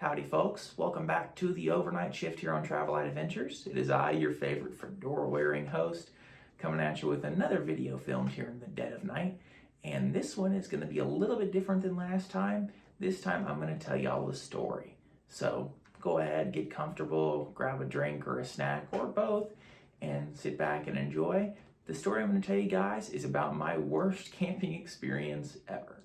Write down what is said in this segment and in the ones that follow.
Howdy folks, welcome back to the overnight shift here on Travel Light Adventures. It is I, your favorite fedora-wearing host, coming at you with another video filmed here in the dead of night. And this one is going to be a little bit different than last time. This time I'm going to tell y'all a story. So go ahead, get comfortable, grab a drink or a snack or both, and sit back and enjoy. The story I'm going to tell you guys is about my worst camping experience ever.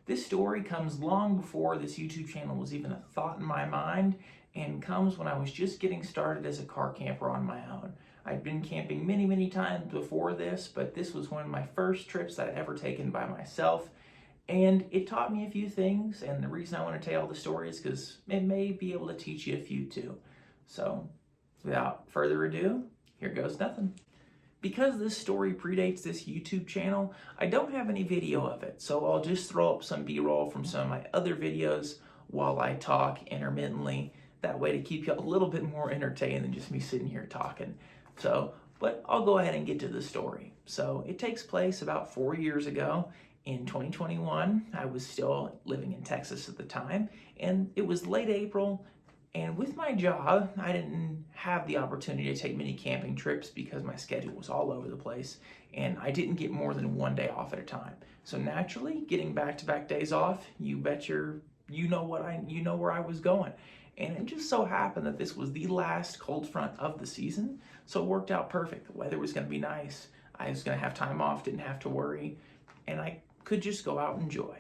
This story comes long before this YouTube channel was even a thought in my mind, and comes when I was just getting started as a car camper on my own. I'd been camping many times before this, but this was one of my first trips that I'd ever taken by myself, and it taught me a few things, and the reason I want to tell all the story is because it may be able to teach you a few too. So, without further ado, here goes nothing. Because this story predates this YouTube channel, I don't have any video of it, so I'll just throw up some B-roll from some of my other videos while I talk intermittently, that way to keep you a little bit more entertained than just me sitting here talking. But I'll go ahead and get to the story. So it takes place about 4 years ago in 2021. I was still living in Texas at the time, and it was late April. And with my job, I didn't have the opportunity to take many camping trips because my schedule was all over the place, and I didn't get more than one day off at a time. So naturally, getting back-to-back days off, you know where I was going. And it just so happened that this was the last cold front of the season, so it worked out perfect. The weather was going to be nice. I was going to have time off, didn't have to worry, and I could just go out and enjoy.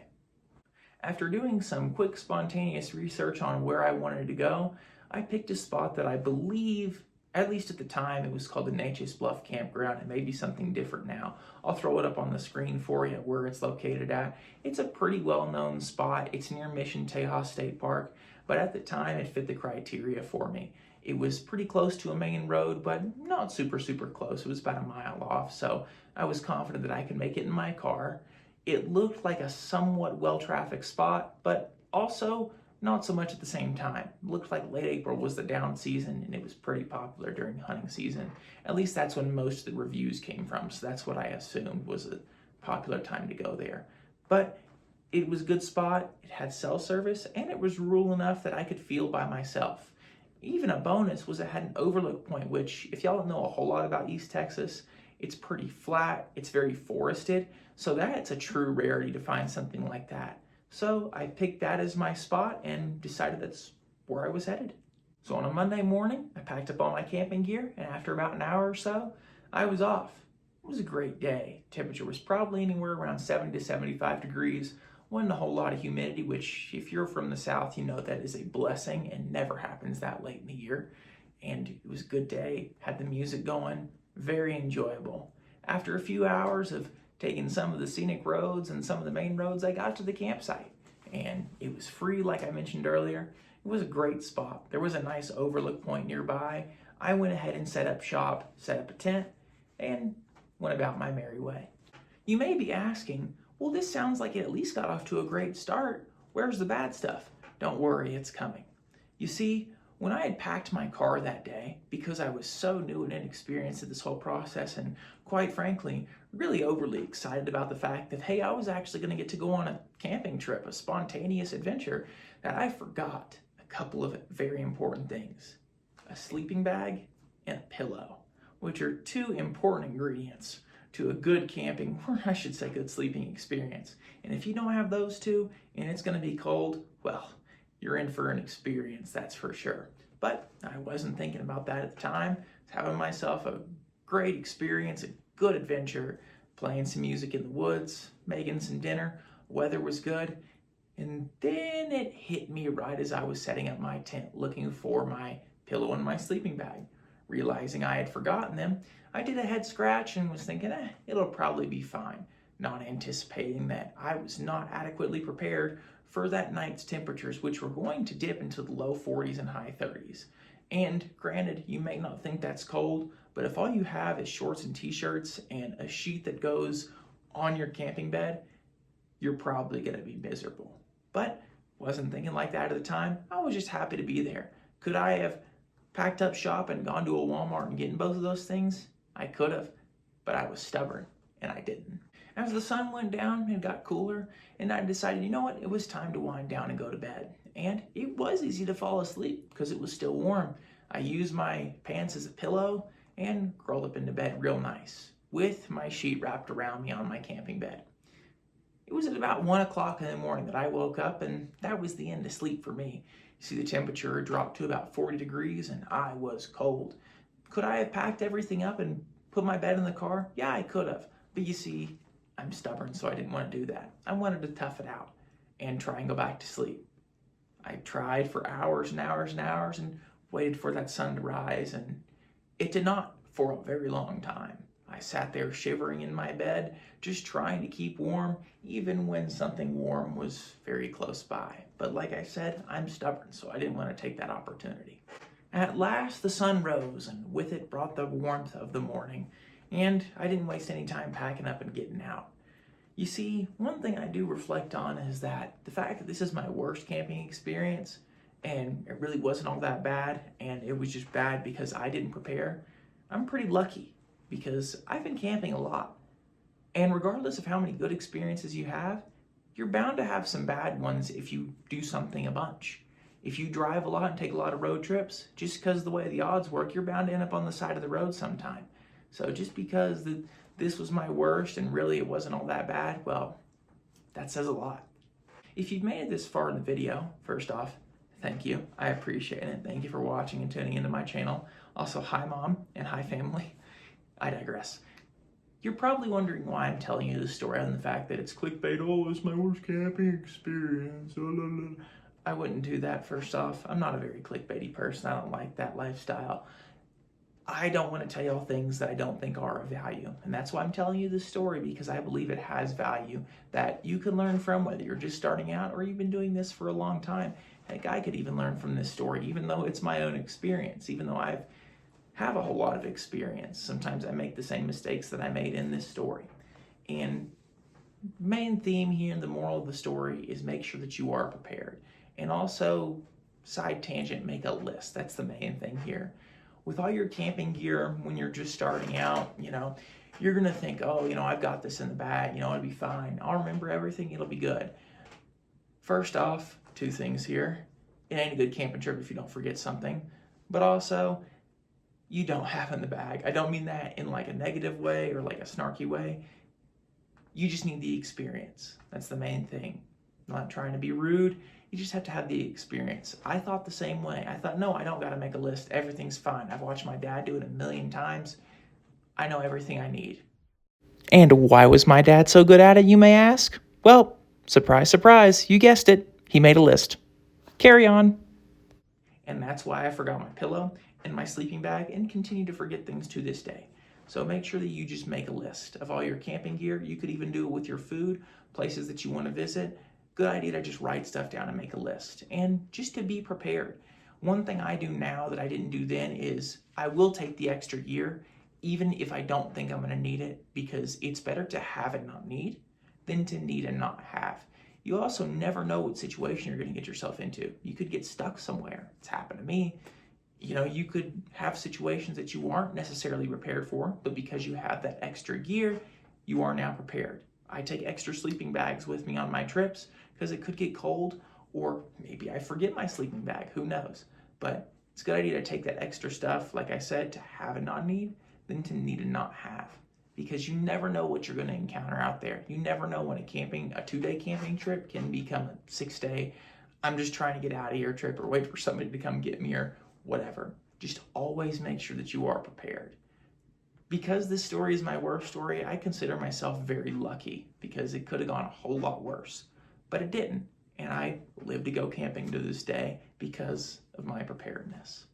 After doing some quick spontaneous research on where I wanted to go, I picked a spot that I believe, at least at the time, it was called the Natchez Bluff Campground. It may be something different now. I'll throw it up on the screen for you where it's located at. It's a pretty well-known spot. It's near Mission Tejas State Park, but at the time it fit the criteria for me. It was pretty close to a main road, but not super close. It was about a mile off, so I was confident that I could make it in my car. It looked like a somewhat well-trafficked spot, but also not so much at the same time. It looked like late April was the down season, and it was pretty popular during hunting season. At least that's when most of the reviews came from, so that's what I assumed was a popular time to go there. But it was a good spot, it had cell service, and it was rural enough that I could feel by myself. Even a bonus was it had an overlook point, which, if y'all don't know a whole lot about East Texas, it's pretty flat, it's very forested, so that's a true rarity to find something like that. So I picked that as my spot and decided that's where I was headed. So on a Monday morning, I packed up all my camping gear, and after about an hour or so, I was off. It was a great day. Temperature was probably anywhere around 70 to 75 degrees. Wasn't a whole lot of humidity, which if you're from the South, you know that is a blessing and never happens that late in the year. And it was a good day, had the music going, very enjoyable. After a few hours of taking some of the scenic roads and some of the main roads, I got to the campsite, and it was free like I mentioned earlier. It was a great spot. There was a nice overlook point nearby. I went ahead and set up shop, set up a tent, and went about my merry way. You may be asking, well, this sounds like it at least got off to a great start. Where's the bad stuff? Don't worry, it's coming. You see, when I had packed my car that day, because I was so new and inexperienced at this whole process, and quite frankly, really overly excited about the fact that, hey, I was actually going to get to go on a camping trip, a spontaneous adventure, that I forgot a couple of very important things. A sleeping bag and a pillow, which are two important ingredients to a good camping, or I should say good sleeping experience. And if you don't have those two, and it's going to be cold, well, you're in for an experience, that's for sure. But I wasn't thinking about that at the time. I was having myself a great experience, a good adventure, playing some music in the woods, making some dinner, weather was good, and then it hit me right as I was setting up my tent, looking for my pillow and my sleeping bag. Realizing I had forgotten them, I did a head scratch and was thinking, it'll probably be fine, not anticipating that I was not adequately prepared for that night's temperatures, which were going to dip into the low 40s and high 30s. And granted, you may not think that's cold, but if all you have is shorts and t-shirts and a sheet that goes on your camping bed, you're probably going to be miserable. But wasn't thinking like that at the time. I was just happy to be there. Could I have packed up shop and gone to a Walmart and getting both of those things? I could have, but I was stubborn and I didn't. As the sun went down, it got cooler, and I decided, you know what, it was time to wind down and go to bed. And it was easy to fall asleep because it was still warm. I used my pants as a pillow and curled up into bed real nice, with my sheet wrapped around me on my camping bed. It was at about 1 o'clock in the morning that I woke up, and that was the end of sleep for me. You see, the temperature dropped to about 40 degrees, and I was cold. Could I have packed everything up and put my bed in the car? Yeah, I could have. But you see, I'm stubborn, so I didn't want to do that. I wanted to tough it out and try and go back to sleep. I tried for hours and hours and hours and waited for that sun to rise, and it did not for a very long time. I sat there shivering in my bed, just trying to keep warm, even when something warm was very close by. But like I said, I'm stubborn, so I didn't want to take that opportunity. At last, the sun rose, and with it brought the warmth of the morning, and I didn't waste any time packing up and getting out. You see, one thing I do reflect on is that the fact that this is my worst camping experience, and it really wasn't all that bad, and it was just bad because I didn't prepare, I'm pretty lucky because I've been camping a lot. And regardless of how many good experiences you have, you're bound to have some bad ones if you do something a bunch. If you drive a lot and take a lot of road trips, just because of the way the odds work, you're bound to end up on the side of the road sometime. So just because this was my worst and really it wasn't all that bad, well, that says a lot. If you've made it this far in the video, first off, thank you. I appreciate it. Thank you for watching and tuning into my channel. Also, hi Mom and hi family. I digress. You're probably wondering why I'm telling you this story and the fact that it's clickbait. Oh, it's my worst camping experience. I wouldn't do that, first off. I'm not a very clickbaity person. I don't like that lifestyle. I don't want to tell you all things that I don't think are of value. And that's why I'm telling you this story, because I believe it has value that you can learn from, whether you're just starting out or you've been doing this for a long time. Heck, I could even learn from this story, even though it's my own experience, even though I have a whole lot of experience. Sometimes I make the same mistakes that I made in this story. And main theme here and the moral of the story is make sure that you are prepared. And also, side tangent, make a list. That's the main thing here. With all your camping gear, when you're just starting out, you're going to think, oh, I've got this in the bag, it'll be fine. I'll remember everything, it'll be good. First off, 2 things here. It ain't a good camping trip if you don't forget something. But also, you don't have in the bag. I don't mean that in like a negative way or like a snarky way. You just need the experience. That's the main thing. I'm not trying to be rude. You just have to have the experience. I thought the same way. I thought, no, I don't got to make a list. Everything's fine. I've watched my dad do it 1,000,000 times. I know everything I need. And why was my dad so good at it, you may ask? Well, surprise, surprise, you guessed it. He made a list. Carry on. And that's why I forgot my pillow and my sleeping bag and continue to forget things to this day. So make sure that you just make a list of all your camping gear. You could even do it with your food, places that you want to visit. Good idea to just write stuff down and make a list. And just to be prepared. One thing I do now that I didn't do then is I will take the extra gear, even if I don't think I'm going to need it, because it's better to have and not need than to need and not have. You also never know what situation you're going to get yourself into. You could get stuck somewhere. It's happened to me. You could have situations that you aren't necessarily prepared for, but because you have that extra gear, you are now prepared. I take extra sleeping bags with me on my trips because it could get cold, or maybe I forget my sleeping bag, who knows? But it's a good idea to take that extra stuff, like I said, to have and not need, than to need and not have. Because you never know what you're going to encounter out there. You never know when a 2-day camping trip can become a 6-day, I'm just trying to get out of here trip, or wait for somebody to come get me, or whatever. Just always make sure that you are prepared. Because this story is my worst story, I consider myself very lucky, because it could have gone a whole lot worse. But it didn't, and I live to go camping to this day because of my preparedness.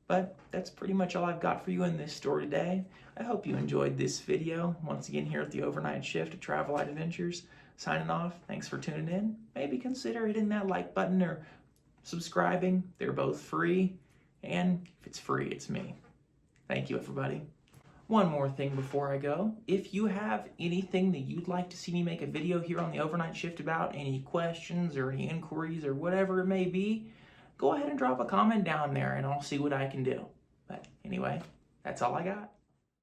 But that's pretty much all I've got for you in this story today. I hope you enjoyed this video. Once again, here at the Overnight Shift at Travel Light Adventures, signing off. Thanks for tuning in. Maybe consider hitting that like button or subscribing. They're both free, and if it's free, it's me. Thank you, everybody. One more thing before I go. If you have anything that you'd like to see me make a video here on the Overnight Shift about, any questions or any inquiries or whatever it may be, go ahead and drop a comment down there and I'll see what I can do. But anyway, that's all I got.